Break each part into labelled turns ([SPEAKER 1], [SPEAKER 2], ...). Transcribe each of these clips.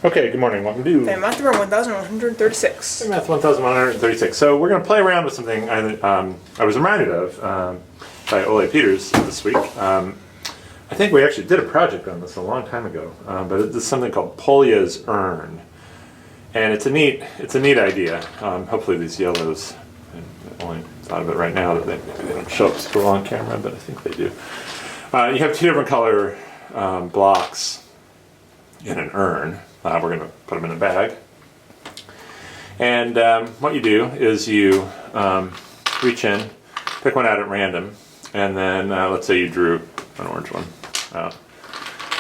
[SPEAKER 1] Okay, good morning. Welcome to
[SPEAKER 2] FamilyMath1136.
[SPEAKER 1] FamilyMath1136. So we're going to play around with something I was reminded of by Ole Peters this week. I think we actually did a project on this a long time ago, but it's something called Polya's Urn, and it's a neat idea. Hopefully these yellows, I only thought of it right now that they don't show up super on camera, but I think they do. You have two different color blocks in an urn. We're going to put them in a bag. And what you do is you reach in, pick one out at random, and then let's say you drew an orange one out.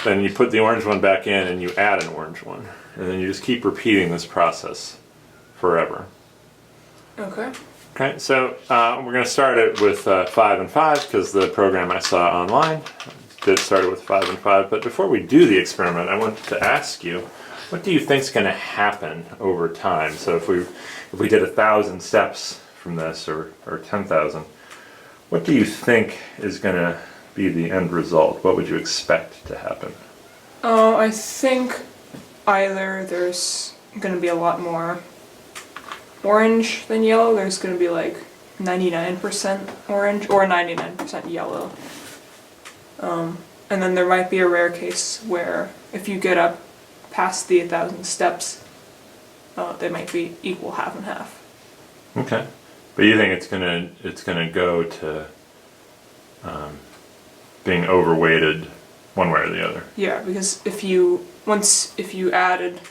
[SPEAKER 1] Then you put the orange one back in and you add an orange one. And then you just keep repeating this process forever.
[SPEAKER 2] Okay.
[SPEAKER 1] Okay, so we're going to start it with 5 and 5 because the program I saw online did start it with 5 and 5. But before we do the experiment, I want to ask you, what do you think is going to happen over time? So if we did 1,000 steps from this, or 10,000, what do you think is going to be the end result? What would you expect to happen?
[SPEAKER 2] I think either there's going to be a lot more orange than yellow. There's going to be like 99% orange or 99% yellow. And then there might be a rare case where if you get up past the 1,000 steps, they might be equal half and half.
[SPEAKER 1] Okay, but you think it's gonna go to being overweighted one way or the other?
[SPEAKER 2] Yeah, because if you added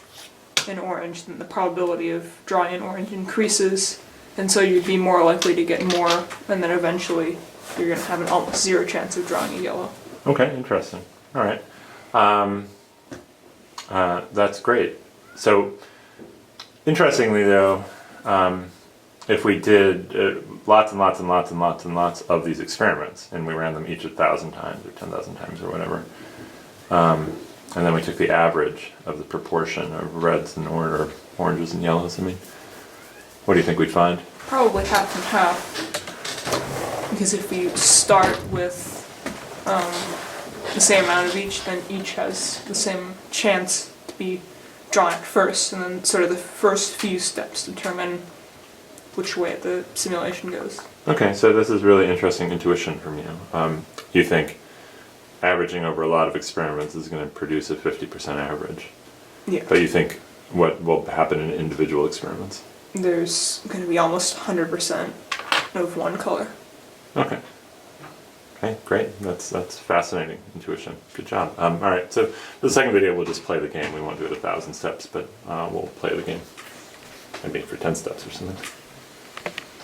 [SPEAKER 2] an orange, then the probability of drawing an orange increases, and so you'd be more likely to get more, and then eventually you're gonna have an almost zero chance of drawing a yellow.
[SPEAKER 1] Okay, interesting. All right. That's great. So, interestingly though, if we did lots and lots and lots and lots and lots of these experiments, and we ran them each 1,000 times or 10,000 times or whatever, and then we took the average of the proportion of reds and oranges and yellows, I mean, what do you think we'd find?
[SPEAKER 2] Probably half and half. Because if you start with the same amount of each, then each has the same chance to be drawn at first, and then sort of the first few steps determine which way the simulation goes.
[SPEAKER 1] Okay, so this is really interesting intuition from you. You think averaging over a lot of experiments is going to produce a 50% average.
[SPEAKER 2] Yeah.
[SPEAKER 1] But you think what will happen in individual experiments?
[SPEAKER 2] There's going to be almost 100% of one color.
[SPEAKER 1] Okay. Okay, great. That's fascinating intuition. Good job. All right, so the second video we'll just play the game. We won't do it 1,000 steps, but we'll play the game. Maybe for 10 steps or something.